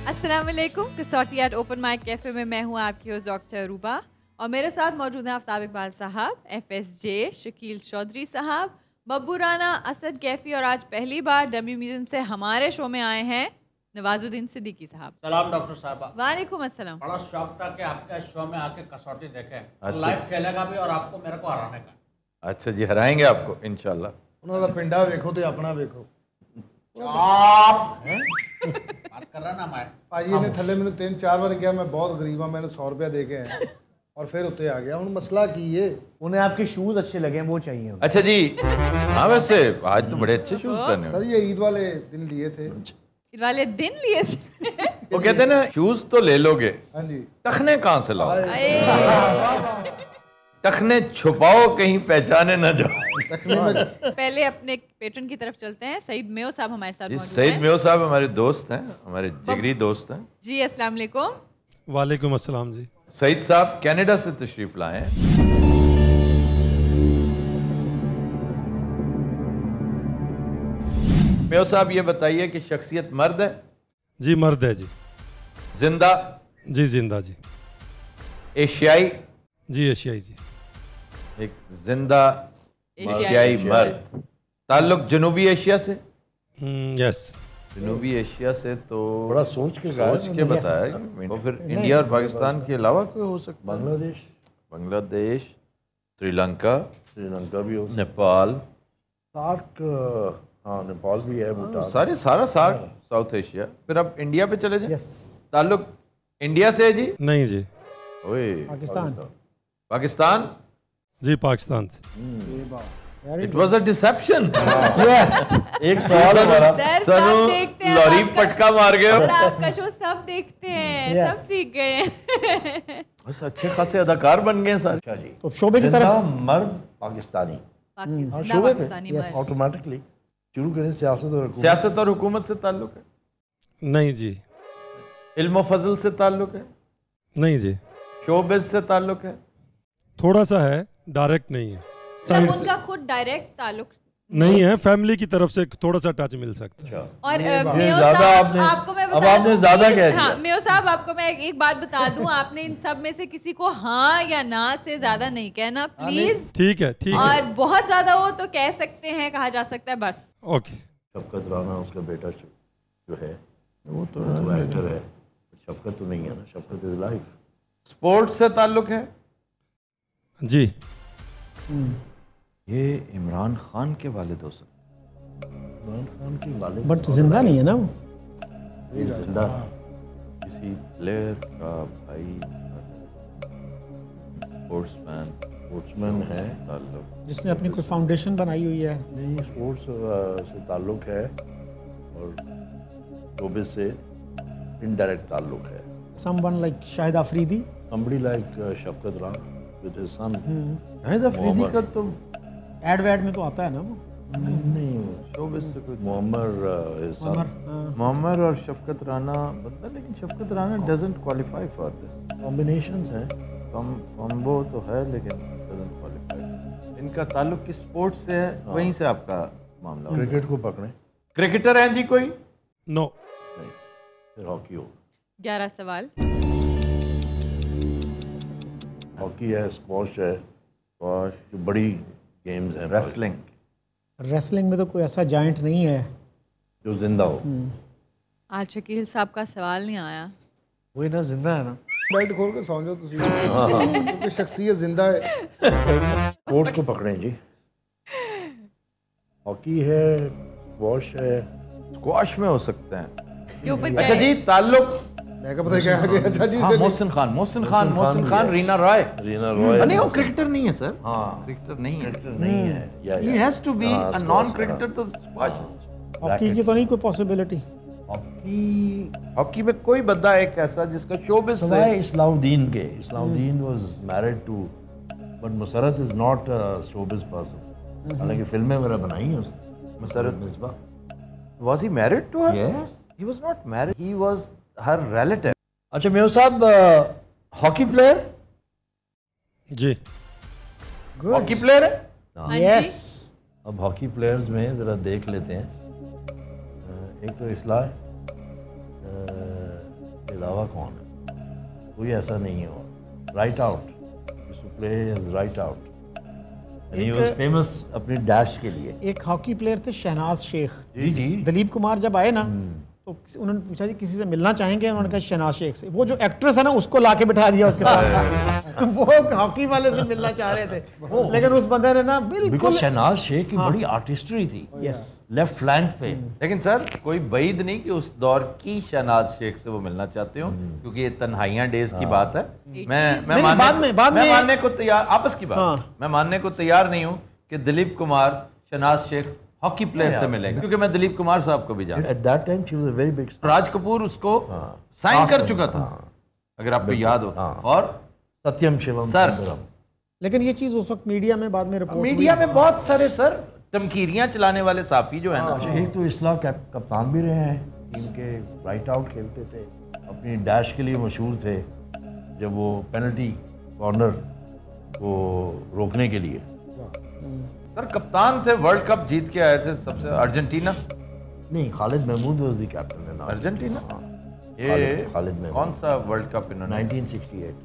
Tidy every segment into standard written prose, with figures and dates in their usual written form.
अस्सलाम वालेकुम। कसौटी एट ओपन माइक कैफे में मैं हूँ आपकी होस्ट डॉक्टर रूबा और मेरे साथ मौजूद हैं आफ्ताब इकबाल साहब, FSJ, शकील चौधरी साहब, बब्बू राना, असद कैफी और आज पहली बार डमी म्यूजियम से हमारे शो में आए हैं नवाजुद्दीन सिद्दीकी साहब। सलाम डॉक्टर साहब। वालेकुम अस्सलाम। बड़ा शौक था कि आपके शो में आके कसौटी देखें। अच्छा। लाइव खेलेगा भी और आपको मेरे को हराने का। अच्छा जी, हराएंगे आपको इंशाल्लाह। ਉਹਨਾਂ ਦਾ ਪਿੰਡਾ ਵੇਖੋ ਤੇ ਆਪਣਾ ਵੇਖੋ। आप बात कर रहा ना मैं। ਭਾਜੀ ਇਹਨੇ ਥੱਲੇ ਮੈਨੂੰ 3-4 ਵਾਰ ਕਿਹਾ ਮੈਂ ਬਹੁਤ ਗਰੀਬ ਹਾਂ, ਮੈਨੂੰ 100 रुपया दे के आया और फिर उत्ते आ गया। ਹੁਣ ਮਸਲਾ ਕੀ है? उन्हें आपके शूज अच्छे लगे हैं, वो चाहिए। अच्छा जी, हाँ वैसे आज तो बड़े अच्छे शूज पहने हो। सर ये ईद वाले दिन लिए थे। ईद वाले दिन लिए थे। वो कहते हैं ना, शूज तो ले लोगे, हाँ जी, टखने कहाँ से लाओ? टखने छुपाओ कहीं पहचाने न जाओ। पहले अपने पेट्रन की तरफ चलते हैं। सईद मेयो साहब हमारे साथ मौजूद हैं। सईद मेयो साहब हमारे दोस्त हैं, हमारे जिगरी दोस्त हैं जी। अस्सलाम वालेकुम। वालेकुम अस्सलाम जी। सईद साहब कनाडा से तशरीफ लाए हैं। मेयो साहब ये बताइए कि शख्सियत मर्द है? जी मर्द है जी। जिंदा? जी जिंदा जी। एशियाई? जी एशियाई जी। एक जिंदा एशियाई मर्द। ताल्लुक जनूबी एशिया से? यस। जनूबी एशिया से तो बड़ा सोच के बताया। तो फिर इंडिया और पाकिस्तान के अलावा कोई हो सकता है? बांग्लादेश, श्रीलंका भी हो सकता, नेपाल, सार्क, हाँ नेपाल भी है, भूटान, सारा साउथ एशिया। फिर अब इंडिया पे चले जाए। ताल्लुक इंडिया से है जी? नहीं जी। ओए पाकिस्तान? जी पाकिस्तान से। It was a deception. Yes. एक सवाल हमारा, लॉरी पटका मार गए हो। आपका शो सब देखते हैं, सब सीख गए हैं। बस अच्छे खासे अदाकार बन गए सारे। अच्छा जी, तो शोबे की तरफ मर्द पाकिस्तानी पाकिस्तानी मर्द ऑटोमेटिकली शुरू करें। सियासत और हुकूमत से ताल्लुक है? नहीं जी। इल्म फजल से ताल्लुक है? नहीं जी। शोबिज से ताल्लुक है? थोड़ा सा है, डायरेक्ट नहीं है। मतलब उनका खुद डायरेक्ट ताल्लुक नहीं है, फैमिली की तरफ से थोड़ा सा टच मिल सकता है। और मेयो साहब आपको मैं बता दूं, ज्यादा कह दिया। हाँ, मेयो साहब आपको मैं एक बात बता दूं, आपने इन सब में से किसी को हाँ या ना से ज्यादा नहीं कहना प्लीज। ठीक है, ठीक है। और बहुत ज्यादा हो तो कह सकते हैं, कहा जा सकता है बस। ओके। शफकत राना उसका बेटा जो है वो तो एक्टर है, शफकत तो नहीं है ना। शफकत इज लाइफ। स्पोर्ट्स से ताल्लुक है? जी। ये इमरान खान के वालिद हो सकते। इमरान खान की वालिद, बट जिंदा नहीं है ना वो। जिंदा किसी प्लेयर का भाई, स्पोर्ट्समैन है ताल्लुक, जिसने अपनी कोई फाउंडेशन बनाई हुई है। नहीं, स्पोर्ट्स से ताल्लुक है और शोबे से इनडायरेक्ट ताल्लुक है। Someone like Shahid Afridi, somebody like Shafqat Rana with his son। Shahid Afridi का तो एड वैड में तो आता है ना वो। नहीं, शोबिस से कुछ मोहम्मद और शफकत राना बता, लेकिन Shafqat Rana doesn't qualify for this. Combinations हैं, कॉम्बो तो है लेकिन डजंट क्वालिफाई। इनका ताल्लुक किस स्पोर्ट से है? वहीं से आपका मामला। क्रिकेट को पकड़ें। क्रिकेटर हैं जी कोई? नो। नहीं, फिर हॉकी हो। 11 सवाल। हॉकी है, स्क्वॉश है, और जो बड़ी गेम्स हैं। रेसलिंग में तो कोई ऐसा जायंट नहीं है जो जिंदा हो। आज शकील साहब का सवाल नहीं आया। वही ना, जिंदा है ना। बेल्ट खोल के सौ जाओ तुसी, क्योंकि शख्सियत जिंदा है। स्पोर्ट्स को पकड़ें जी। हॉकी है, स्क्वॉश है। स्क्वॉश में हो सकते हैं। अच्छा जी, ताल्लुक मैं क्या पता क्या गया। अच्छा जी से मोहसिन खान, रीना रॉय। नहीं, वो क्रिकेटर नहीं है सर। हाँ, क्रिकेटर नहीं है। नहीं है। He has to be a non cricketer तो स्क्वॉश। हॉकी की तो नहीं कोई पॉसिबिलिटी। हॉकी में कोई बंदा एक ऐसा जिसका शोबिस से इस्लाउद्दीन के। Islahuddin was married to, but Musarrat is not a showbiz person. हालांकि फिल्में वगैरह बनाई हैं उसने। Musarrat Misbah. Was he married to her? Yes. He was not married. He was her relative. अच्छा मेयो साहब, हॉकी प्लेयर? जी। हॉकी प्लेयर है? यस। अब हॉकी प्लेयर्स में ज़रा देख लेते हैं। एक तो इस्लाह उसके अलावा कौन है? कोई ऐसा नहीं है। Right out, play as right out. He was famous अपने डैश के लिए। एक हॉकी प्लेयर थे शहनाज शेख, जी जी। दिलीप कुमार जब आए ना तो उन्होंने पूछा जी किसी से मिलना चाहेंगे, उन्होंने कहा शहनाज शेख से। वो जो एक्ट्रेस है ना उसको लाके बिठा दिया उसके साथ। वो हॉकी वाले से मिलना चाह रहे थे, लेकिन उस बंदे ने ना बिल्कुल। शहनाज शेख की बड़ी आर्टिस्ट्री थी। यस, लेफ्ट फ्लैंक पे। लेकिन सर कोई बईद नहीं कि उस दौर की शहनाज शेख से वो मिलना चाहते हो, क्योंकि ये तन्हाइयां डेज की बात है। मैं मानने को तैयार, आपस की बात, मैं मानने को तैयार नहीं हूँ कि दिलीप कुमार शहनाज शेख हॉकी प्लेयर से मिलेंगे, क्योंकि मैं दिलीप कुमार साहब को भी जानता। At that time she was a very big star. Raj Kapoor उसको साइन कर चुका था, अगर आपको याद हो। और सत्यम शिवम सर, लेकिन ये चीज उस वक्त मीडिया में बाद में रिपोर्ट मीडिया में बहुत सारे सर टमकीरियां चलाने वाले साफी जो है ना। एक तो इस्लाह कप्तान भी रहे हैं टीम के, राइट आउट खेलते थे, अपनी डैश के लिए मशहूर थे। जब वो पेनल्टी कॉर्नर को रोकने के लिए सर कप्तान थे, वर्ल्ड कप जीत के आए थे सबसे, अर्जेंटीना नहीं, Khalid Mahmood was the captain. Argentina ये खालिद महमूद। कौन सा वर्ल्ड कप इन्होंने? 1968।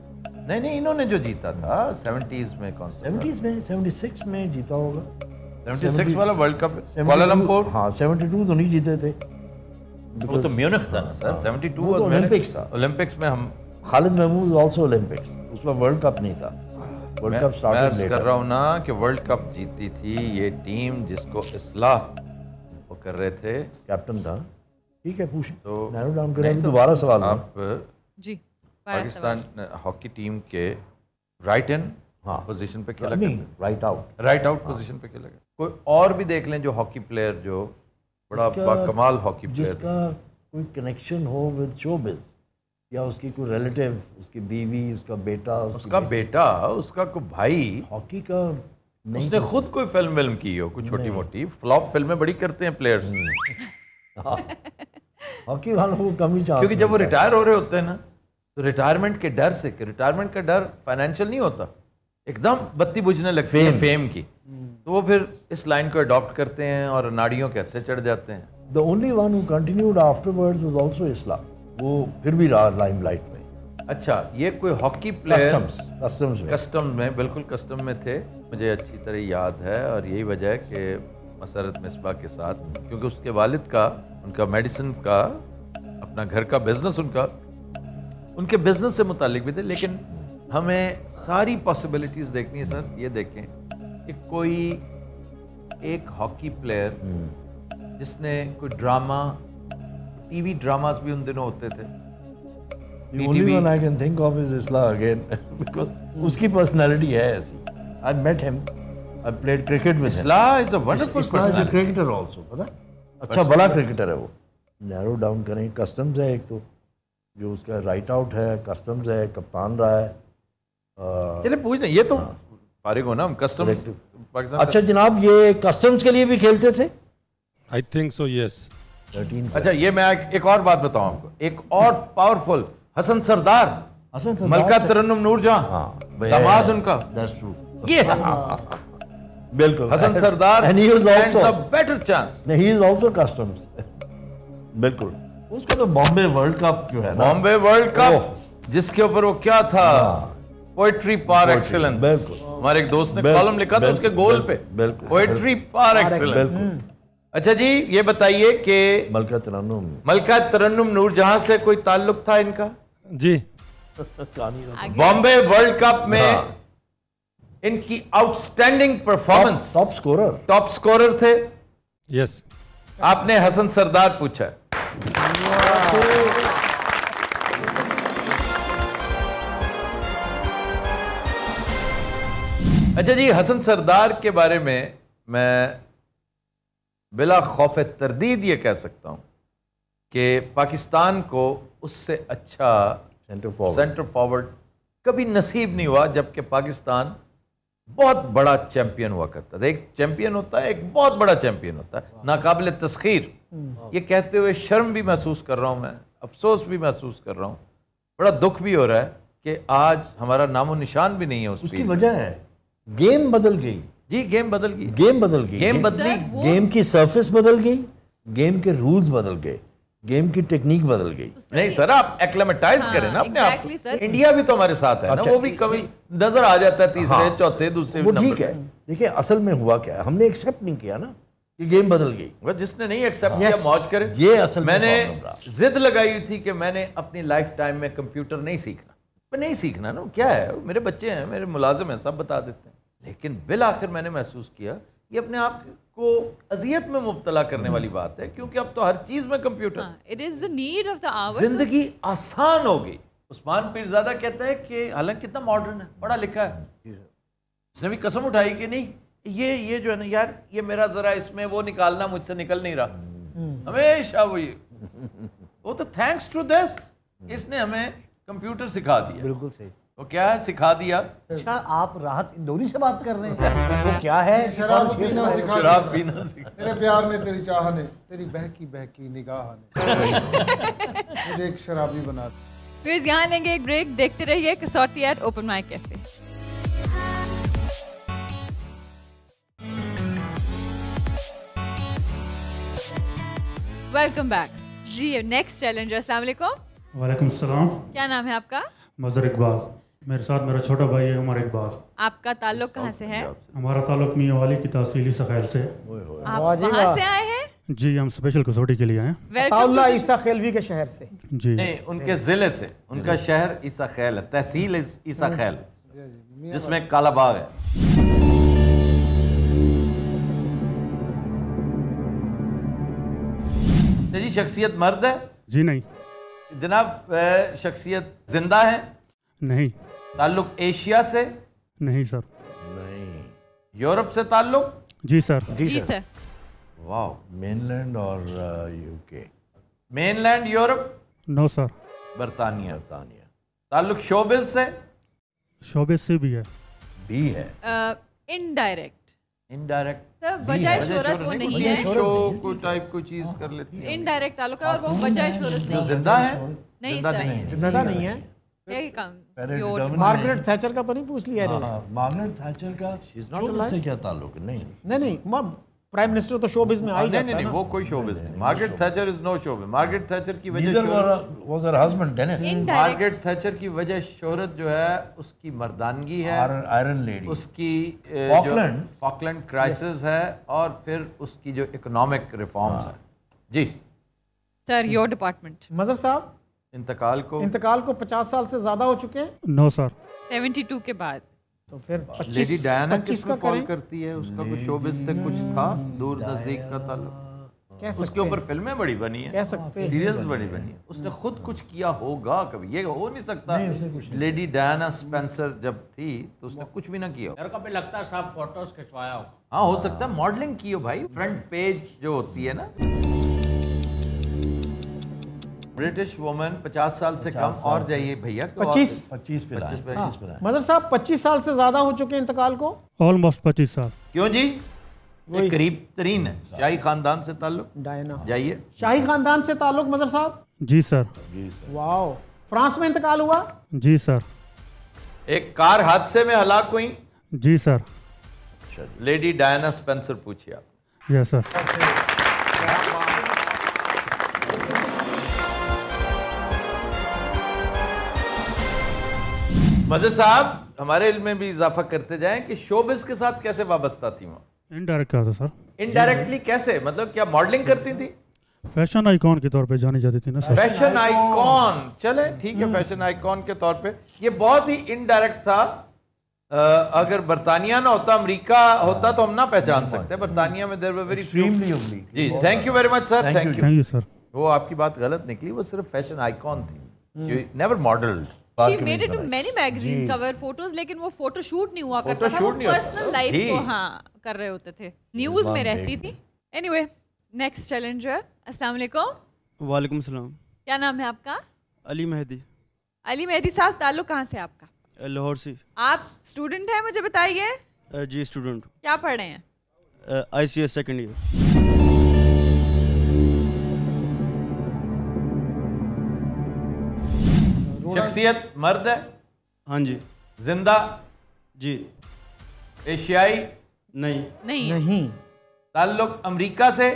नहीं, इन्होंने जो जीता था 70s में। कौन सा? 70s में, 76 में जीता होगा। 76 वाला वर्ल्ड कप कुआलालंपुर। हाँ, 72 तो नहीं जीते थे, वो तो म्यूनिख था ना सर। 72 वो तो ओलंपिक्स था। ओलंपिक्स में हम खालिद महमूद आल्सो ओलंपिक्स, उसका वर्ल्ड कप नहीं था। World cup started later. कर रहा हूँ ना कि वर्ल्ड कप जीती थी ये टीम जिसको इस्लाह वो कर रहे थे, कैप्टन था। ठीक है, पूछ तो नैरो डाउन करें। दोबारा सवाल आप जी। पाकिस्तान हॉकी टीम के राइट इन पोजीशन पे खेला नहीं, राइट आउट पोजीशन पे खेला। कोई और भी देख लें जो हॉकी प्लेयर जो बड़ा कमाल हॉकी प्लेयर, जिसका कोई कनेक्शन हो विद शोबिज, या उसकी कोई रिलेटिव, उसकी बीवी, उसका बेटा, उसका कोई भाई हॉकी का नहीं, उसने खुद कोई फिल्म की हो, कुछ छोटी मोटी फ्लॉप फिल्में बड़ी करते हैं प्लेयर्स। हॉकी वालों को कम ही चांस, क्योंकि जब वो रिटायर हो रहे होते हैं ना, तो रिटायरमेंट के डर से, रिटायरमेंट का डर फाइनेंशियल नहीं होता, एकदम बत्ती बुझने लगती है फेम की, तो वो फिर इस लाइन को अडॉप्ट करते हैं और नाड़ियों के हत्थे चढ़ जाते हैं। The only one who continued afterwards was also Islah. वो फिर भी रहा लाइमलाइट में। अच्छा, ये कोई हॉकी प्लेयर कस्टम्स में बिल्कुल कस्टम में थे, मुझे अच्छी तरह याद है। और यही वजह है कि मसरत मिसबा के साथ, क्योंकि उसके वालिद का, उनका मेडिसिन का अपना घर का बिजनेस, उनके बिजनेस से मुतालिक भी थे। लेकिन हमें सारी पॉसिबिलिटीज देखनी है सर। ये देखें कि कोई एक हॉकी प्लेयर जिसने कोई ड्रामा, टीवी ड्रामास भी उन दिनों होते थे। The only one I can think of is Islah again, because उसकी पर्सनालिटी है ऐसी। I met him, I played cricket with him. Islah is a wonderful Islah is a cricketer also, पता? अच्छा बड़ा क्रिकेटर है वो। नैरो डाउन करें, customs है एक तो, जो उसका राइट आउट है, कस्टम्स है, कप्तान रहा है। चलिए पूछ लें, ये तो फारिग हो ना हम कस्टम पाकिस्तान। अच्छा जनाब, ये कस्टम्स के लिए भी खेलते थे? I think so, yes. अच्छा, ये मैं एक और बात बताऊं आपको, एक और पावरफुल, हसन सरदार, मलका तरन्नुम नूरजहां, दामाद उनका। That's true. ये बिल्कुल हसन सरदार, and he was also a better chance. he is also customs. बिल्कुल। उसका तो बॉम्बे वर्ल्ड कप जो है ना, बॉम्बे वर्ल्ड कप, जिसके ऊपर वो क्या था, पोएट्री पार एक्सीलेंस। बिल्कुल, हमारे एक दोस्त ने कॉलम लिखा था उसके गोल पे, पोएट्री पार एक्सीलेंस। अच्छा जी, ये बताइए कि मलका तरन्नुम नूरजहां से कोई ताल्लुक था इनका? जी। बॉम्बे वर्ल्ड कप में इनकी आउटस्टैंडिंग परफॉर्मेंस, टॉप स्कोरर थे। यस। आपने हसन सरदार पूछा। अच्छा जी, हसन सरदार के बारे में मैं बिला खौफ तरदीद ये कह सकता हूं कि पाकिस्तान को उससे अच्छा सेंटर फॉरवर्ड कभी नसीब नहीं हुआ, जबकि पाकिस्तान बहुत बड़ा चैंपियन हुआ करता था। एक चैंपियन होता है, एक बहुत बड़ा चैंपियन होता है, नाकाबिल तस्खीर। ये कहते हुए शर्म भी महसूस कर रहा हूं मैं, अफसोस भी महसूस कर रहा हूं, बड़ा दुख भी हो रहा है कि आज हमारा नामो निशान भी नहीं है। उसकी वजह है गेम बदल गई जी, गेम बदल गई, गेम बदली, गेम की सरफेस बदल गई, गेम के रूल्स बदल गए, गेम की टेक्निक बदल गई। नहीं सर, आप एक्लेमेटाइज हाँ, करें ना अपने आप exactly, को। सर। इंडिया भी तो हमारे साथ है ना, अच्छा, वो भी कभी नजर आ जाता है तीसरे हाँ, चौथे दूसरे वो नंबर ठीक है। पे। देखिए असल में हुआ क्या है, हमने एक्सेप्ट नहीं किया ना कि गेम बदल गई। वह जिसने नहीं एक्सेप्ट किया मौज करे। ये असल में मैंने problem रहा। जिद लगाई हुई थी कि मैंने अपनी लाइफ टाइम में कंप्यूटर नहीं सीखना, पर नहीं सीखना ना, क्या है, मेरे बच्चे हैं, मेरे मुलाजिम हैं, सब बता देते हैं। लेकिन बिल आखिर मैंने महसूस किया ये अपने आप को अजियत में मुब्तला करने वाली बात है, क्योंकि अब तो हर चीज में computer. It is the need of the hour. जिंदगी आसान हो गई। उस्मान पीरजादा कहता है कि हालांकि कितना मॉडर्न है, पढ़ा लिखा है, उसने भी कसम उठाई कि नहीं ये जो है ना यार, ये मेरा जरा इसमें वो निकालना मुझसे निकल नहीं रहा, हमेशा वो तो थैंक्स टू दिस इसने हमें कंप्यूटर सिखा दिया। बिल्कुल सही। वो क्या है, सिखा दिया। अच्छा, आप राहत इंदौरी से बात कर रहे हैं? वो क्या है? शराब पीना सिखा शराब दिया। पीना सिखा। तेरे प्यार ने, तेरी चाह ने, तेरी बहकी बहकी निगाह ने मुझे एक शराबी बना दिया। फिर यहाँ लेंगे एक ब्रेक, देखते रहिए Kasauti at Open Mic Cafe. Welcome back जी। नेक्स्ट चैलेंजर, अस्सलाम वालेकुम। वालेकुम सलाम। क्या नाम है आपका? मज़हर इकबाल। मेरे साथ मेरा छोटा भाई है उमर इकबाल। आपका ताल्लुक कहाँ से है? हमारा ताल्लुक मियाँ वाली की तहसीली सखैल से। आप वहाँ से आए हैं? जी, हम स्पेशल कसौटी के लिए आए हैं। वेलकम टू ईसा खेलवी के शहर से। जी नहीं, उनके जिले से, उनका शहर ईसा खैल है, तहसील ईसा खैल, जिसमें काला बाग है। जी शख्सियत मर्द है? जी नहीं। जनाब शख्सियत जिंदा है? नहीं। ताल्लुक एशिया से? नहीं सर। नहीं। यूरोप से ताल्लुक? जी सर। जी सर। वाह। मेनलैंड और UK? Mainland Europe? No sir. बरतानिया? ताल्लुक शोबिज से? शोबे से भी है। भी है। इनडायरेक्ट। इनडायरेक्ट बजाय शोहरत वो नहीं है। शो को टाइप कोई चीज कर लेती है। इनडायरेक्ट ताल्लुक है और वो बजाय शोहरत नहीं है। जिंदा है? नहीं जिंदा सर। नहीं है। जिंदा नहीं है। मार्गरेट थैचर का तो नहीं पूछ लिया इन्होंने? मार्गरेट थैचर का शोबिज़ से क्या ताल्लुक है? नहीं, प्राइम मिनिस्टर तो शोबिज़ में आ ही जाता है नहीं, ना। वो कोई शोबिज़ नहीं। Margaret Thatcher is no showbiz. Margaret Thatcher की वजह was her husband Denis. Margaret Thatcher की वजह शोहरत जो है उसकी मर्दानगी है, आयरन लेडी, उसकी फॉकलैंड क्राइसिस है, और फिर उसकी जो इकोनॉमिक रिफॉर्म्स है। जी सर, योर डिपार्टमेंट। मजहर साहब इंतकाल को 50 साल से ज्यादा हो चुके हैं? No sir. 72 के बाद। तो फिर लेडी डायना 25 किसको का फॉल करें? करती है? उसका कुछ शोबिज़ से कुछ था, दूर नजदीक का ताल्लुक। कह सकते उसके ऊपर हैं। फिल्में बड़ी बनी है, कह सकते हैं। सीरियल्स बड़ी बनी है। उसने खुद कुछ किया होगा कभी, ये हो नहीं सकता। लेडी डायना स्पेंसर जब थी तो उसने कुछ भी ना किया। मेरे को भी लगता है साहब फोटोज खिंचवाया होगा। हाँ, हो सकता है मॉडलिंग की हो भाई। फ्रंट पेज जो होती है ना, ब्रिटिश वुमन 50 साल से कम। और जाइए भैया, 25 पे लाए। मदर साहब 25 साल से ज्यादा हो चुके हैं इंतकाल को? ऑलमोस्ट 25 साल। क्यों जी? ये करीब तरीन है। शाही खानदान से ताल्लुक? डायना। जाइए। शाही खानदान से ताल्लुक मदर साहब? जी सर। वाओ। फ्रांस में इंतकाल हुआ? जी सर। एक कार हादसे में हलाक हुई? जी सर। लेडी डायना स्पेंसर पूछिए आप। Yes sir. मजर साहब हमारे इल्म में भी इजाफा करते जाएं कि शोबिस के साथ कैसे वाबस्ता थी वो? इनडायरेक्ट कहा था सर। इनडायरेक्टली कैसे? मतलब क्या मॉडलिंग करती थी? फैशन आइकॉन के तौर पे जानी जाती थी ना सर। फैशन आइकॉन, चले ठीक है, फैशन आइकॉन के तौर पे ये बहुत ही इनडायरेक्ट था। अगर बरतानिया ना होता, अमेरिका होता तो हम ना पहचान सकते। बरतानिया में देयर वर वेरी फ्यू। जी, thank you very much sir. Thank you sir. वो आपकी बात गलत निकली, वो सिर्फ फैशन आइकॉन थी, never modelled. She made it to many magazine cover photos, लेकिन वो फोटो शूट नहीं हुआ करता था, वो पर्सनल लाइफ को कर रहे होते थे, न्यूज में रहती थी। एनीवे, नेक्स्ट चैलेंज है। अस्सलाम वालेकुम। वालेकुम सलाम। क्या नाम है आपका? अली मेहदी। अली मेहदी साहब, ताल्लुक कहाँ से आपका? लाहौर से। आप स्टूडेंट हैं, मुझे बताइए। जी स्टूडेंट। क्या पढ़ रहे हैं? ICS second year. शख्सियत मर्द है? हाँ जी। जिंदा? जी। एशियाई? नहीं। ताल्लुक अमेरिका से?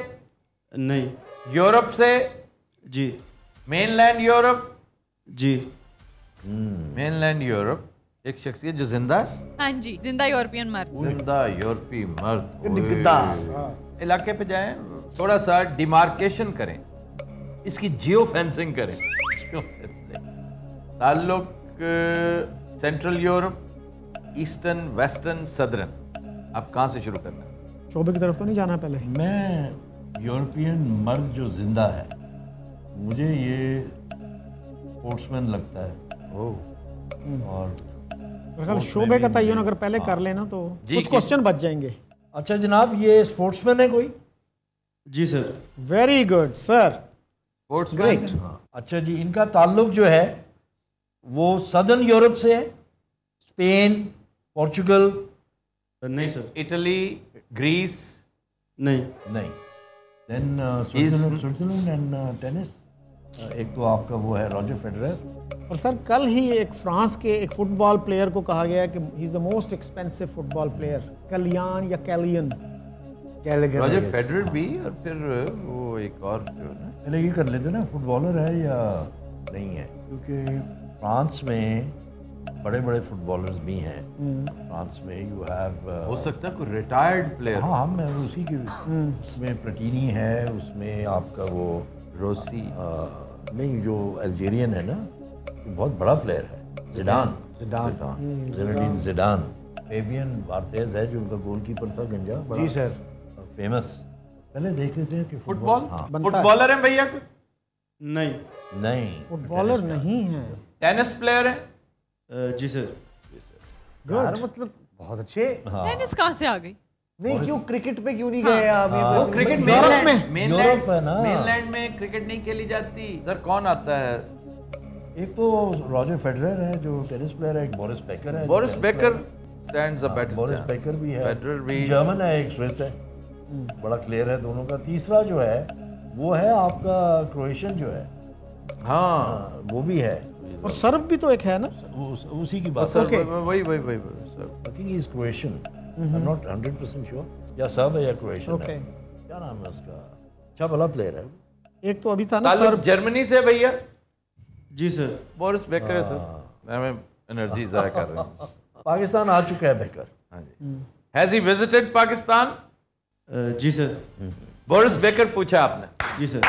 नहीं। यूरोप से? जी। Mainland Europe? जी। मेनलैंड यूरोप, एक शख्सियत जो जिंदा है? हाँ जी, जिंदा यूरोपियन मर्द। जिंदा यूरोपी मर्द। इलाके पे जाएं, थोड़ा सा डिमार्केशन करें, इसकी जियो फेंसिंग करें। ताल्लुक central Europe, eastern, western, southern, आप कहाँ से शुरू करना है? शोबे की तरफ तो नहीं जाना पहले? मैं यूरोपियन मर्द जो जिंदा है, मुझे ये स्पोर्ट्समैन लगता है। और अगर शोबे का तयन अगर पहले कर लेना तो कुछ क्वेश्चन बच जाएंगे। अच्छा जनाब, ये स्पोर्ट्समैन है कोई? जी sir. Very good sir, great. अच्छा जी, इनका ताल्लुक जो है वो सदर्न यूरोप से है? Spain, Portugal? नहीं सर। Italy, Greece? नहीं। नहीं। देन स्विट्जरलैंड एंड टेनिस, एक तो आपका वो है रॉजर फेडरर। और सर कल ही एक फ्रांस के एक फुटबॉल प्लेयर को कहा गया है कि he is the most expensive football player, Kylian या कैलियन। रॉजर फेडरर भी, और फिर वो एक और जो है ना, पहले ये कर लेते ना फुटबॉलर है या नहीं है, क्योंकि फ्रांस में बड़े बड़े फुटबॉलर्स भी हैं। फ्रांस में यू हैव हो सकता है कोई रिटायर्ड प्लेयर। हाँ, मैं उसी की उसमें प्लेटिनी है, उसमें आपका वो रोसी नहीं, जो अल्जेरियन है ना, बहुत बड़ा प्लेयर है, जिडान, ज़िनेडीन जिडान। फेबियन बार्थेज है जो उनका गोलकीपर था, गंजा, जी सर, फेमस। पहले देख लेते हैं कि फुटबॉल। हाँ। फुटबॉलर है भैया? नहीं। नहीं, फुटबॉलर नहीं है। टेनिस प्लेयर है? जी सर। यार मतलब बहुत अच्छे। टेनिस कहाँ से आ गई? नहीं, क्यों क्रिकेट पे क्यों नहीं गए आप? वो क्रिकेट यूरोप में, यूरोप है ना। मेनलैंड में क्रिकेट नहीं खेली जाती। सर कौन आता है? एक तो रॉजर फेडरर है जो टेनिस प्लेयर है, एक बोरिस बेकर है। Boris Becker stands a better. Boris Becker भी है, फेडरर भी। जर्मन है, एक स्विस है, बड़ा क्लियर है दोनों का। तीसरा जो है वो है आपका क्रोएशियन जो है, हाँ वो भी है। और सर्ब भी तो एक है ना, उसी की बात। सर वही sir, I think he is Croatian, I am not 100% sure, या सब है या क्रोएशियन ओके। है। क्या नाम है उसका? अच्छा भला प्लेयर है। एक तो अभी था ना ताल्लुक जर्मनी से भैया? जी सर। बोरिस बेकर है सर। मैं एनर्जी जाया कर रहा हूँ। पाकिस्तान आ चुका है बेकर। हाँ जी। Has he visited Pakistan? जी सर। बोरिस बेकर पूछा आपने? जी सर।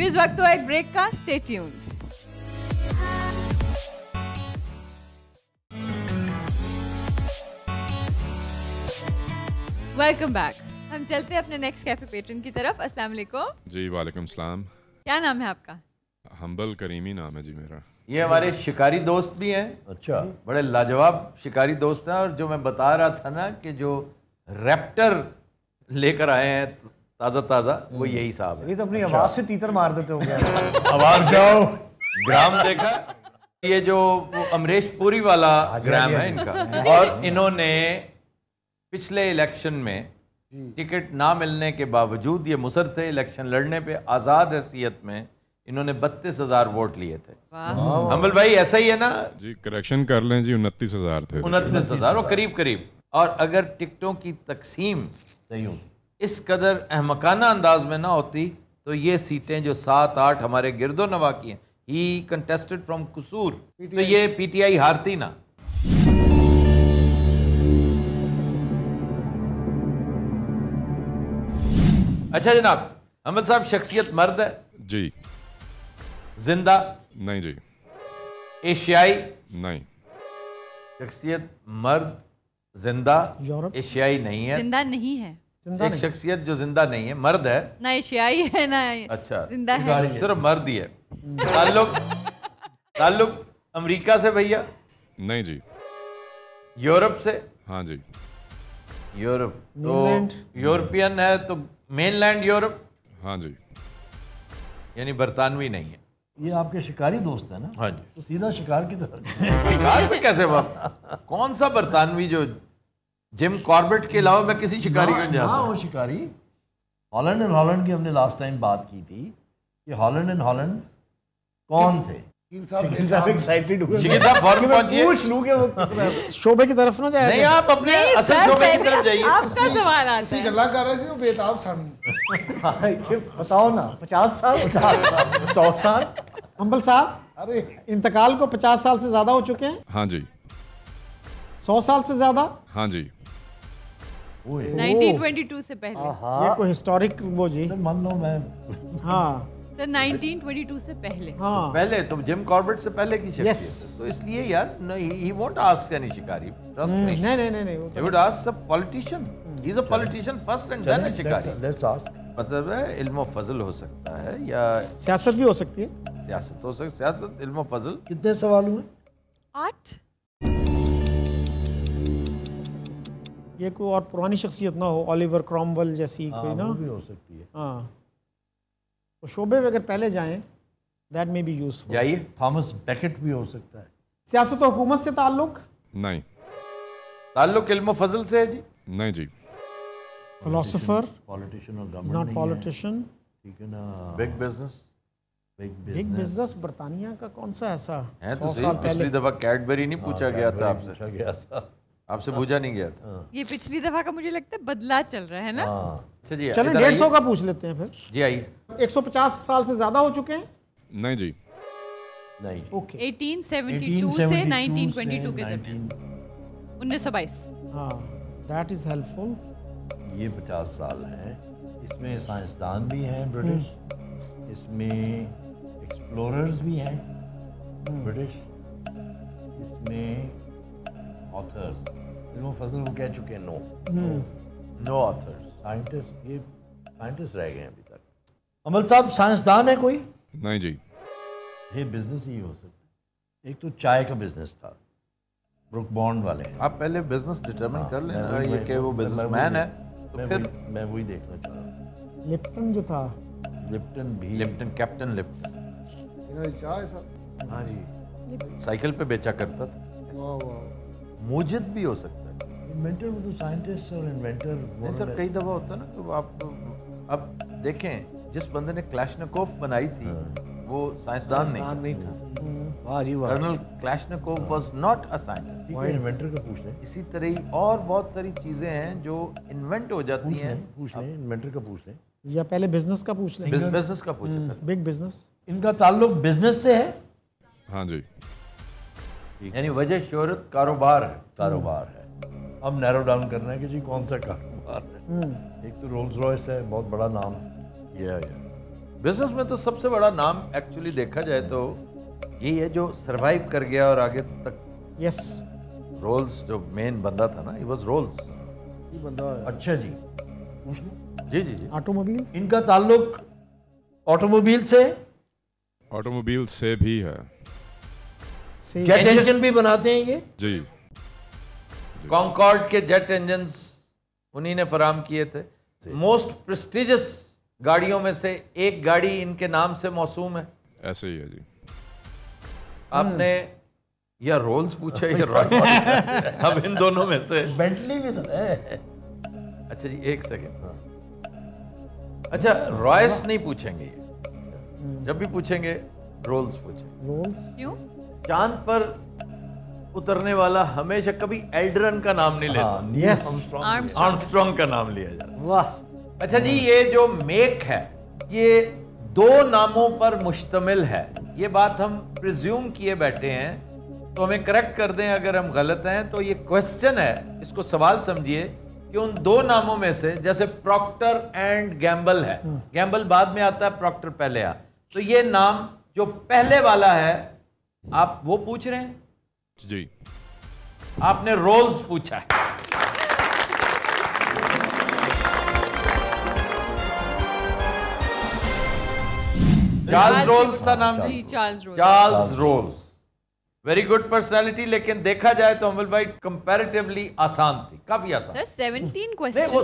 इस वक्त तो एक ब्रेक का, स्टे ट्यून्ड। Welcome back. हम चलते हैं अपने नेक्स्ट कैफे पेट्रन की तरफ। अस्सलाम वालेकुम। जी वालेकुम सलाम। क्या नाम है आपका? हम्बल करीमी नाम है जी मेरा। ये हमारे शिकारी दोस्त भी हैं। अच्छा, बड़े लाजवाब शिकारी दोस्त हैं। और जो मैं बता रहा था ना कि जो रैप्टर लेकर आए हैं ताज़ा ताज़ा, वो यही साहब है। ये तो अपनी आवाज से तीतर मार देते होंगे। आवाज जाओ। ग्राम देखा? ये जो वो अमरीश पुरी वाला ग्राम है इनका। और इन्होंने पिछले इलेक्शन में टिकट ना मिलने के बावजूद, ये मुसर थे इलेक्शन लड़ने पे, आज़ाद हैसियत में इन्होंने 32,000 वोट लिए थे। हम्बल भाई ऐसा ही है ना? जी करेक्शन कर लें जी, 29,000 थे। 29,000, वो करीब करीब। और अगर टिकटों की तकसीम सही होती, इस कदर अहमकाना अंदाज में ना होती तो ये सीटें जो 7-8 हमारे गिरदो नवा की हैं, ही कंटेस्टेड फ्रॉम कसूर, तो ये पीटीआई हारती ना। अच्छा जनाब, अहमद साहब शख्सियत मर्द है? जी। जिंदा? नहीं जी। एशियाई? नहीं। शख्सियत मर्द, जिंदा, यूरोप? एशियाई नहीं है। जिंदा नहीं है। एक शख्सियत जो जिंदा नहीं है, मर्द है ना, एशियाई है ना। अच्छा, जिंदा है, सिर्फ मर्द ही है। ताल्लुक अमेरिका से भैया? नहीं जी। यूरोप से? हाँ जी। यूरोप तो यूरोपियन है, तो मेनलैंड यूरोप? हाँ जी। यानी बरतानवी नहीं है। ये आपके शिकारी दोस्त है ना? हाँ जी। तो सीधा शिकार की तरफ। शिकार में कैसे बाप? कौन सा बरतानवी? जो जिम कॉर्बेट के अलावा मैं किसी शिकारी को नहीं जानता। वो शिकारी हॉलैंड एंड हॉलैंड की हमने लास्ट टाइम बात की थी कि हॉलैंड एंड हॉलैंड कौन थे? शकील साहब एक्साइटेड हुए। शकील साहब फौरन पहुंचिए। पूछ लूं कि वो शोबे की तरफ ना जाए। नहीं, आप अपने असल शोबे की तरफ जाइए। आपका सवाल आता उसी है। गल्ला कर रहे थे वो बेताब सन। बताओ ना, 50 साल 100 साल। अंबल साहब, अरे इंतकाल को 50 साल से ज्यादा हो चुके हैं। हाँ जी, 100 साल से ज्यादा। हाँ जी। 1922 से पहले। ये कोई हिस्टोरिक वो जी। मान लो मैं हाँ सर 1922 से पहले। हाँ पहले तो जिम कॉर्बेट से पहले की शख्सियत Yes. है। तो इसलिए यार ही वोंट आस्क एनी शिकारी। ट्रस्ट मी, नहीं नहीं नहीं नहीं वो he would ask a politician. He is a politician first and then a शिकारी। Let's ask. मतलब है इल्म फजल हो सकता है या सियासत भी हो सकती है। सियासत हो सकती है। सियासत इल्म फजल। कितने सवाल हुए? 8। ये कोई और पुरानी शख्सियत ना हो, ओलिवर क्रॉमवेल जैसी कोई ना। वो भी हो सकती है। हाँ, तो शोबे में अगर पहले जाएं, दैट मे बी यूजफुल। जाइए। थॉमस बेकेट भी हो सकता है। सियासत और हुकूमत से ताल्लुक। नहीं, ताल्लुक इल्म फजल से है जी। नहीं जी। फिलोसोफर, पॉलिटिशियन और इज गवर्नमेंट नॉट नहीं पॉलिटिशियन। ठीक है ना। बिग बिजनेस बिग बिजनेस बर्तानिया का कौन सा ऐसा है 100 तो साल सही। पहले। पिछली दफा कैडबरी नहीं पूछा गया था आपसे। पूछा गया था। आपसे पूछा नहीं गया था। ये पिछली दफा का मुझे लगता है बदला चल रहा है ना। अच्छा जी, चलें इधर 150 आइए। का पूछ लेते हैं फिर। जी आइए। 150 साल से ज्यादा हो चुके हैं। नहीं जी। नहीं। ओके 1872 से 1922 के दरमियान। 1922। हाँ, दैट इज हेल्पफुल। ये 50 साल हैं। इसमें साइंसदान भी हैं ब्रिटिश, इसमें एक्सप्लोरर्स भी हैं ब्रिटिश, इसमें ऑथर्स। इल्म फजल वो कह चुके हैं नो ऑथर्स। साइंटिस्ट, ये साइंटिस्ट रह गए हैं अभी तक। अमल साहब साइंसदान है कोई? नहीं जी। ये बिजनेस ही हो सकता है। एक तो चाय का बिजनेस था, ब्रुक बॉन्ड वाले। आप पहले बिजनेस डिटरमिन कर लेना मैं ये कि वो बिजनेसमैन है तो फिर मैं वही देखना चाह रहा हूँ। लिप्टन जो था, लिप्टन भी। Lipton, captain Lipton. इन्होंने चाय सर। हाँ जी, साइकिल पे बेचा करता था। वाह वाह। मुजिद भी हो सकता है। इन्वेंटर वो तो साइंटिस्ट और इन्वेंटर। नहीं सर, कई दफा होता है ना कि आप अब देखें जिस बंदे ने क्लैशनिकोव बनाई थी वो साइंसदान नहीं था। वाह जी वाह। Colonel Kalashnikov was not a scientist. वही इन्वेंटर का पूछ लें। इसी तरह ही और बहुत सारी चीजें हैं जो इन्वेंट हो जाती हैं। पूछ लें इन्वेंटर का पूछ लें या पहले बिजनेस का पूछ लें। बिजनेस का पूछे। Big business. इनका ताल्लुक बिजनेस से है। हाँ जी। यानी वजह शोहरत कारोबार है। कारोबार है। अब नैरो डाउन करना है कि जी कौन सा कारोबार है। एक तो रोल्स रॉयस है, बहुत बड़ा नाम। बिजनेस में तो सबसे बड़ा नाम एक्चुअली देखा जाए तो यही है जो सरवाइव कर गया और आगे तक। यस, रोल्स जो मेन बंदा था ना, ही वाज रोल्स। ये बंदा है। अच्छा जी, पूछ लो। जी जी जी। ऑटोमोबाइल। इनका ताल्लुक ऑटोमोबाइल से। ऑटोमोबाइल से भी है जेट इंजन भी बनाते हैं ये जी। कॉन्कॉर्ड के जेट इंजन्स उन्हीं ने फराम किए थे। मोस्ट प्रेस्टिजियस गाड़ियों में से एक गाड़ी इनके नाम से मौसूम है। ऐसे ही है जी। आपने या रोल्स पूछा या रॉयस। अब इन दोनों में से बेंटली भी तो है। अच्छा जी, एक सेकेंड। अच्छा, रॉयस नहीं पूछेंगे ये। जब भी पूछेंगे रोल्स पूछेंगे। रोल्स क्यों? चांद पर उतरने वाला हमेशा कभी एल्ड्रन का नाम नहीं लेता। यस, आर्मस्ट्रॉन्ग का नाम लिया जाता है। वाह। अच्छा जी, ये जो मेक है ये 2 नामों पर मुश्तमिल है। ये बात हम प्रिज्यूम किए बैठे हैं, तो हमें करेक्ट कर दें अगर हम गलत हैं। तो ये क्वेश्चन है, इसको सवाल समझिए कि उन 2 नामों में से, जैसे प्रॉक्टर एंड गैम्बल है, गैम्बल बाद में आता है, प्रॉक्टर पहले आ, तो ये नाम जो पहले वाला है आप वो पूछ रहे हैं जी। आपने रोल्स पूछा है। चार्ल्स रोल्स था नाम जी। Charles Rolls. Charles Rolls very good personality. लेकिन देखा जाए तो अमल भाई कंपैरेटिवली आसान थी, काफी आसान। सर 17 नहीं, क्वेश्चन। वो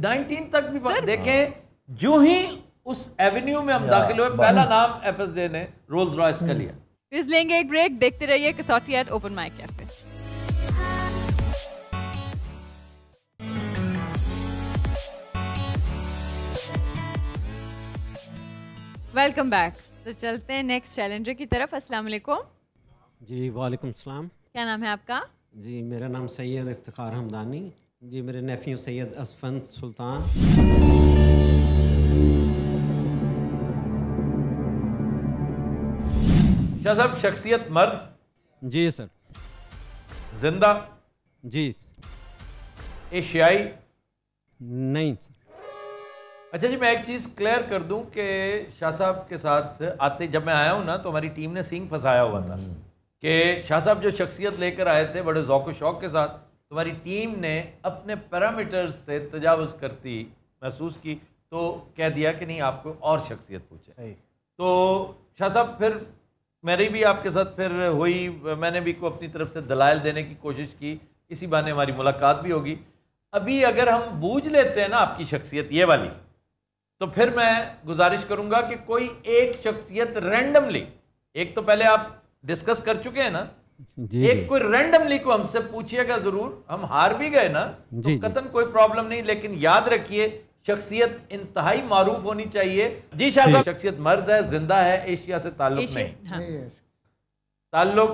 19 तक भी देखें। जो ही उस एवेन्यू में हम दाखिल हुए, पहला नाम एफएसजे ने रोल्स रॉयस का लिया। इस लेंगे एक ब्रेक, देखते रहिए Kasauti at Open Mic Cafe. Welcome back. तो चलते हैं नेक्स्ट चैलेंजर की तरफ। अस्सलाम वालेकुम। जी वालेकुम सलाम। क्या नाम है आपका? जी मेरा नाम सैयद इफ्तिखार हमदानी। जी मेरे नेफ्यू सैयद असफंद सुल्तान। शाह साहब, शख्सियत मर्द? जी सर। जिंदा? जी। एशियाई? नहीं सर। अच्छा जी, मैं एक चीज़ क्लियर कर दूं कि शाह साहब के साथ आते जब मैं आया हूं ना, तो हमारी टीम ने सींग फंसाया हुआ था कि शाह साहब जो शख्सियत लेकर आए थे बड़े ज़ौक़ शौक़ के साथ, तुम्हारी टीम ने अपने पैरामीटर्स से तजावुज़ करती महसूस की, तो कह दिया कि नहीं, आपको और शख्सियत पूछे। तो शाह साहब फिर मेरी भी आपके साथ फिर हुई, मैंने भी को अपनी तरफ से दलाइल देने की कोशिश की, इसी बहाने हमारी मुलाकात भी होगी। अभी अगर हम बूझ लेते हैं ना आपकी शख्सियत ये वाली, तो फिर मैं गुजारिश करूंगा कि कोई एक शख्सियत रैंडमली, एक तो पहले आप डिस्कस कर चुके हैं ना, एक कोई रैंडमली को हमसे पूछिएगा जरूर। हम हार भी गए ना तो कतन कोई प्रॉब्लम नहीं, लेकिन याद रखिए शख्सियत इंतहाई मारूफ होनी चाहिए। जी शाह साहब, शख्सियत मर्द है, जिंदा है, एशिया से ताल्लुक नहीं। हाँ। ताल्लुक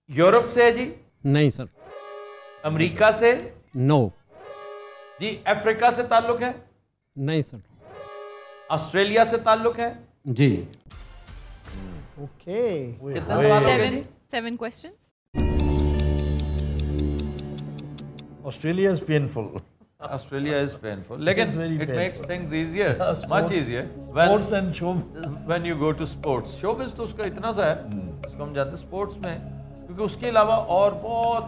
यूरोप से है जी? नहीं सर। अमेरिका से? नो। जी अफ्रीका से ताल्लुक है? नहीं सर। ऑस्ट्रेलिया से ताल्लुक है? जी। ओके। कितने सवाल हो गए जी? 7 questions. Australia is painful. Australia is painful, लेकिन it makes things easier, much easier. Sports and showbiz. When you go to sports, showbiz तो उसका इतना सा है, इसको हम जानते हैं स्पोर्ट्स में, क्योंकि उसके अलावा और बहुत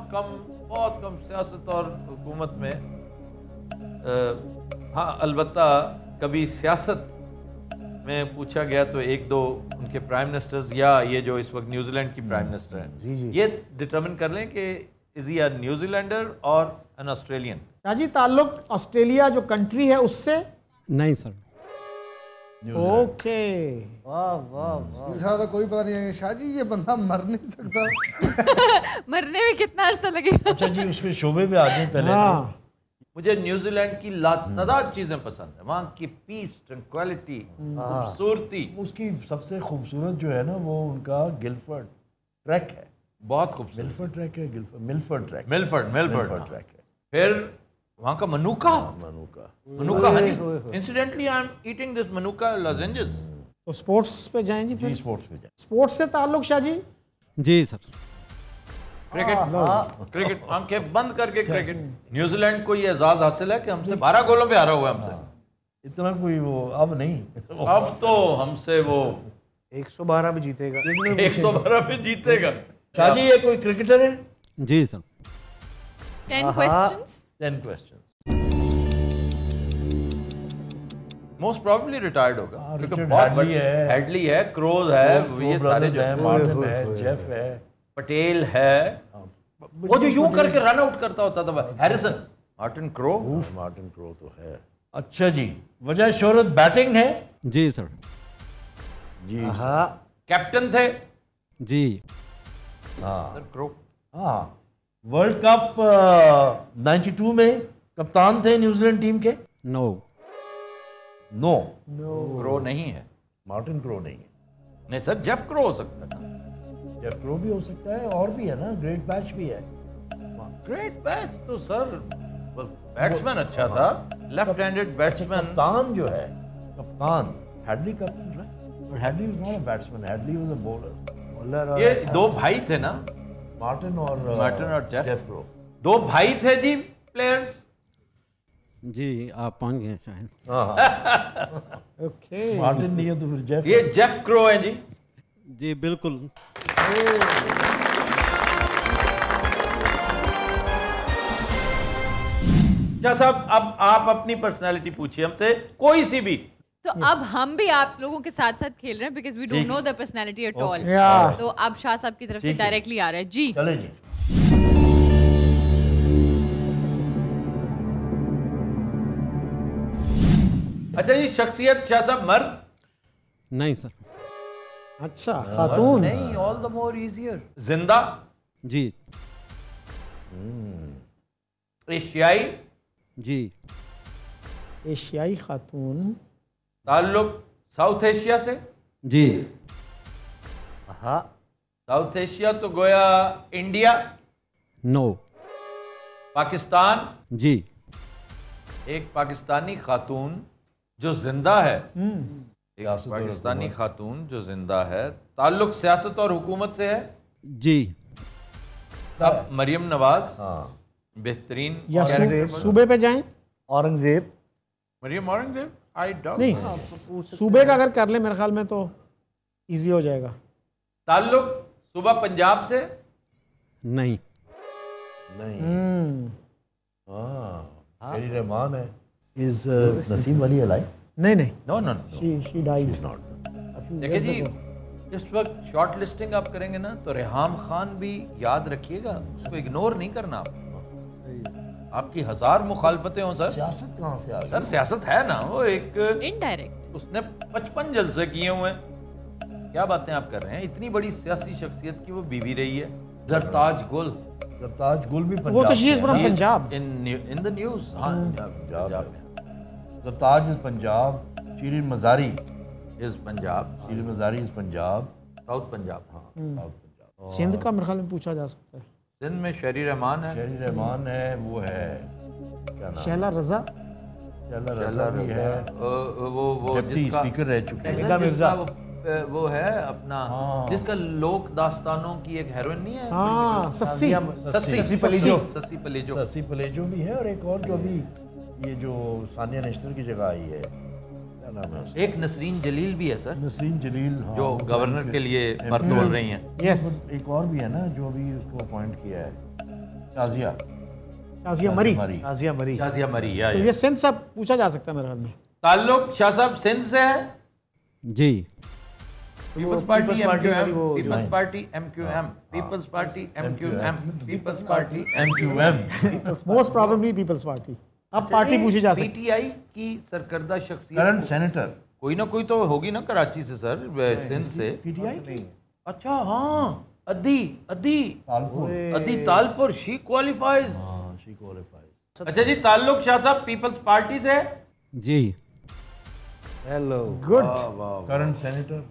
कम सियासत और हुकूमत में, हाँ अलबत्ता कभी सियासत में पूछा गया तो एक दो उनके प्राइम मिनिस्टर्स, या ये जो इस वक्त न्यूजीलैंड की प्राइम मिनिस्टर हैं, ये डिटरमिन कर लें कि इज ही अ न्यूजीलैंडर और एन ऑस्ट्रेलियन। शाह जी, ताल्लुक ऑस्ट्रेलिया जो कंट्री है उससे? नहीं सर। ओके। वाह वाह वाह। ज्यादा कोई पता नहीं है शाह जी, ये बंदा मर नहीं सकता। मरने में कितना अरसा लगेगा? अच्छा जी, उसमें शोबे में आ जाए पहले। हाँ। मुझे न्यूजीलैंड की लातादाद चीजें पसंद है, वहाँ की पीस, ट्रैंक्विलिटी, खूबसूरती। उसकी सबसे खूबसूरत जो है ना वो उनका गिलफर्ड ट्रैक है, बहुत खूबसूरत। मिलफर्ड ट्रैक है, मिलफर्ड ट्रैक, मिलफर्ड ट्रैक है। फिर वहाँ का manuka honey. Incidentally I am eating this manuka lozenges. तो स्पोर्ट्स पे जाएं जी। जी स्पोर्ट्स पे जाएं। स्पोर्ट्स से ताल्लुक शाह जी? जी सर। क्रिकेट आंखें बंद करके क्रिकेट। न्यूजीलैंड को ये एजाज हासिल है कि हमसे 12 गोलों पे हारा हुआ है हमसे। इतना कोई वो अब नहीं, अब तो हमसे वो 112 भी जीतेगा। 112 पे जीतेगा। शाह जी, ये कोई क्रिकेटर है? जी sir. 10 questions. 10 questions। Most probably retired होगा, क्योंकि रिचर्ड बहुत हैडली है, हैडली है, क्रोज है, ये सारे जो हैं, मार्टिन है, जेफ है, पटेल है, वो जो यूं करके रन आउट करता होता था, Harrison, Martin crow. Martin crow तो है। अच्छा जी, वजह शोहरत बैटिंग है? जी सर। जी कैप्टन थे? जी हाँ सर क्रो। हाँ, वर्ल्ड कप 92 में कप्तान थे न्यूजीलैंड टीम के? नो। नो क्रो नहीं है। मार्टिन क्रो नहीं है। नहीं सर, जेफ क्रो हो सकता है। जेफ क्रो भी हो सकता है, और भी है ना, ग्रेट बैच भी है। ग्रेट बैच तो सर बैट्समैन अच्छा था, लेफ्ट हैंडेड बैट्समैन। कप्तान जो है, कप्तान हैडली कप्तान है, but Hadley was not a batsman, Hadley was a bowler. ये दो भाई थे ना, मार्टिन और जेफ क्रो। दो भाई थे जी प्लेयर्स। जी आप पहुंच गए शायद। ओके। मार्टिन नहीं है तो फिर जेफ। ये जेफ क्रो है जी। जी बिल्कुल। क्या साहब, अब आप अपनी पर्सनालिटी पूछिए हमसे, कोई सी भी। तो अब हम भी आप लोगों के साथ साथ खेल रहे हैं, because we don't know the personality at all. तो अब शाह साहब की तरफ से डायरेक्टली आ रहा है जी। चले जी। अच्छा जी, शख्सियत शाह साहब मर्द? नहीं सर। अच्छा, खातून नहीं, ऑल द मोर इजियर। जिंदा? जी। एशियाई? जी। एशियाई खातून। ताल्लुक साउथ एशिया से? जी। हाँ। साउथ एशिया तो गोया इंडिया। नो। पाकिस्तान। जी। एक पाकिस्तानी खातून जो जिंदा है, एक पाकिस्तानी खातून जो जिंदा है, ताल्लुक सियासत और हुकूमत से है। जी। सब मरियम नवाज। बेहतरीन। या सूबे पे जाएं। औरंगजेब। मरियम औरंगजेब। आई डोंट नहीं, सूबे का अगर कर ले मेरे ख्याल में तो इजी हो जाएगा। ताल्लुक सुबह पंजाब से। नहीं। शेरी रहमान है। Is Naseem Ali alive? नहीं नहीं, नो नो, शी डाइड। देखिए जी, इस वक्त शॉर्ट लिस्टिंग आप करेंगे ना तो रेहाम खान भी याद रखिएगा, उसको इग्नोर नहीं करना आप। आपकी 1000 मुखालफतें हो सर, सियासत कहाँ से आ गई? सर सियासत है ना, वो एक इनडायरेक्ट, उसने 55 जलसे किए हुए हैं। क्या बातें आप कर रहे हैं? इतनी बड़ी सियासी शख्सियत की वो बीवी रही है। जरताज गुल। जरताज गुल भी वो तो she is from Punjab. In the news. हाँ, Punjab. Zartaj is Punjab. Shireen Mazari is Punjab. Shireen Mazari is Punjab. South Punjab. हाँ, साउथ पंजाब। सिंध का मेरे ख्याल में पूछा जा सकता है। सिंध में शेरी रहमान है। शेरी रहमान है, वो है क्या नाम? शैला रजा। शैला रजा भी है। वो डिप्टी स्पीकर रह चुके हैं। निदा मिर्जा वो है अपना, जिसका लोक दास्तानों की एक हेरोइन नहीं है? हाँ, सस्सी पलेजो। सस्सी पलेजो भी है, और एक और जो अभी ये जो सानिया नेशनल की जगह आई है, क्या नाम है उसका? एक नसरीन जलील भी है सर। नसरीन जलील, हाँ, जो गवर्नर के लिए बरतोल रही हैं। यस। एक और भी है ना जो अभी उसको अपॉइंट किया है, शाजिया मरी। शाजिया मरी। तो ये सिंध से पूछा जा सकता है मेरे ख्याल में। ताल्लुक शाह साहब सिंध से है। जी। People's party MQM. People's party MQM. People's party MQM. People's party MQM. Most probably people's party. अब पार्टी पूछी जा सकती है। पीटीआई की सरकर्दा शख्सियत, करंट सेनेटर कोई ना कोई तो होगी ना कराची से सर, सिंध से। पीटीआई की? अच्छा, हाँ, Adi Talpur. She qualifies. She qualifies. अच्छा जी, ताल्लुक शाह साहब पीपल्स पार्टी से। जी। Hello, good. करंट सेनेटर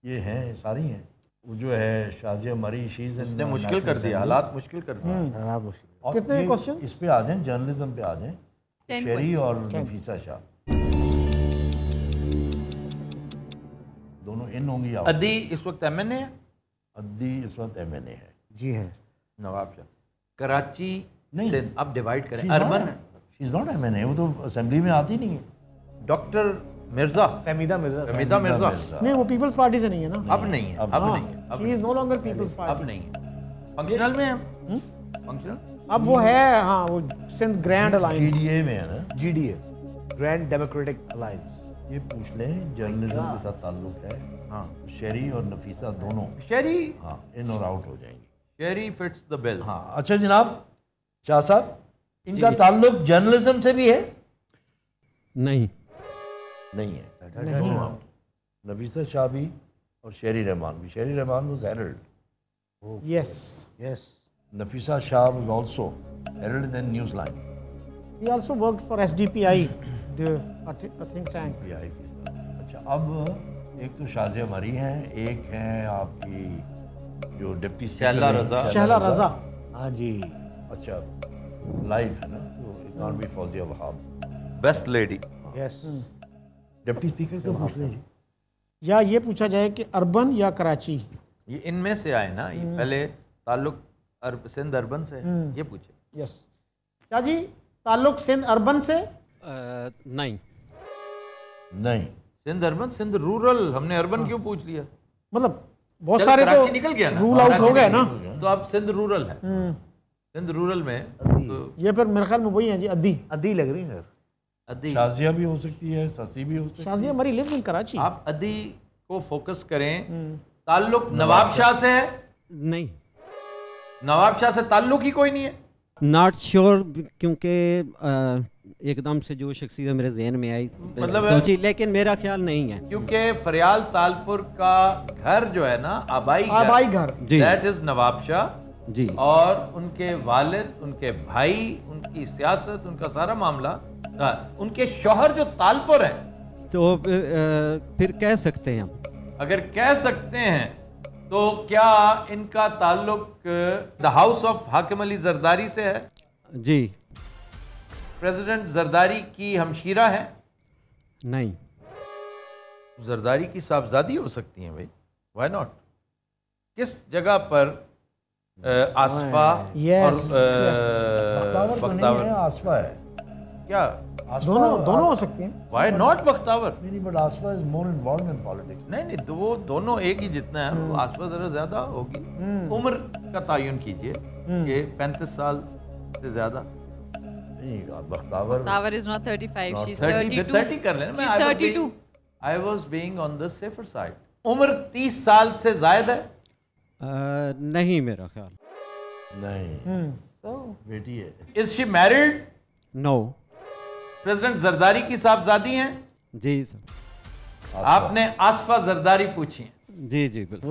ये हैं, सारी हैं। वो जो है शाजिया मरी, शीज ने मुश्किल कर दिया, हालात मुश्किल कर दिया। कितने क्वेश्चन? इस पे आ जाएं, जर्नलिज्म पे आ जाएं। शेरी और नफीसा शाह दोनों इन होंगी। अदी इस वक्त एमएनए है। अदी इस वक्त एमएनए है। जी है। नवाब शाह कराची नहीं, से अब डिवाइड करें। Urban she is not MNA, वो तो असेंबली में आती नहीं है। डॉक्टर मिर्जा, फहमीदा मिर्जा। नहीं, वो पीपल्स पार्टी से नहीं है ना। अब नहीं है, अब नहीं है। She is no longer people's party. अब नहीं है। फंक्शनल में है। फंक्शनल अब वो है, हाँ, वो सिंध ग्रैंड अलायंस। जीडीए में है ना। GDA, grand democratic alliance. ये पूछ लें, जर्नलिज्म के साथ ताल्लुक है। हाँ, शेरी और नफीसा दोनों। शेरी, हाँ, इन और आउट हो जाएंगी। शेरी फिट्स द बिल। हाँ। अच्छा जनाब शाह साहब, इनका ताल्लुक जर्नलिज्म से भी है? नहीं। नहीं है। नफीसा शाह भी और शेरी रहमान भी। Sherry Rehman was Herald. Yes. Nafisa Shah was also Herald in Newsline. He also worked for SDPI, the think tank. अच्छा, अब एक तो शाजिया मरी हैं, एक हैं आपकी जो डिप्टी शैला रजा। शैला रजा। हाँ जी। अच्छा, लाइव है ना, तो it not be Fauzia Wahab. Best lady. Yes. Deputy speaker को पूछ लीजिए। या ये पूछा जाए कि अर्बन या कराची? ये इनमें से आए ना, ये पहले ताल्लुक सिंध अर्बन से है, ये पूछे। यस। क्या जी, ताल्लुक सिंध अर्बन से? नहीं। नहीं। Sindh urban, Sindh rural. हमने अर्बन क्यों पूछ लिया? मतलब बहुत सारे तो निकल गया ना, रूल आउट हो गए ना। तो अब सिंध रूरल है। सिंध रूरल में तो ये फिर मेरे ख्याल में वही है जी, अदी लग रही है। अदी शाजिया भी हो सकती है, ससी भी हो सकती है। शाजिया मरी लिव्स इन कराची। आप अदी को फोकस करें। ताल्लुक नवाब शाह से है? नहीं। नवाब शाह से ताल्लुक ही कोई नहीं है। नॉट श्योर, क्योंकि एकदम से जो शख्सियत मेरे जहन में आई मतलब सोची, लेकिन मेरा ख्याल नहीं है। क्योंकि फरियाल तालपुर का घर जो है ना, आबाई घर, दैट इज नवाब शाह जी। और उनके वालिद, उनके भाई, उनकी सियासत, उनका सारा मामला, उनके शौहर जो तालपुर है। तो फिर कह सकते हैं हम। अगर कह सकते हैं तो क्या इनका ताल्लुक द हाउस ऑफ हाकिम अली जरदारी से है? जी। प्रेसिडेंट जरदारी की हमशीरा है? नहीं। जरदारी की साहबजादी हो सकती हैं भाई, व्हाई नॉट? किस जगह पर आसफा और बख्तावर? आसफा है क्या? दोनों हो सकते हैं। Why not Bakhtawar? नहीं, but Aseefa is more involved in politics. नहीं, तो वो दोनों एक ही जितना है, आसफा जरा ज्यादा होगी। उम्र का तायुन कीजिए कि 35 साल से ज्यादा। नहीं, बख्तावर is not 35, she's 30 32. कर लेना। She's 32. I was being on the safer side. उम्र 30 साल से जायद है? नहीं मेरा ख्याल। नहीं। तो बेटी है। Is she married? No. President Zardari की साहबजादी हैं? जी सर। आपने आसफा जरदारी पूछी है? जी जी बिल्कुल।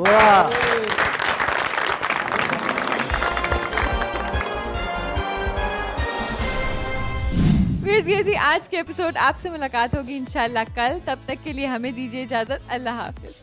ये थी आज के एपिसोड। आपसे मुलाकात होगी इंशाल्लाह कल। तब तक के लिए हमें दीजिए इजाजत। अल्लाह हाफिज।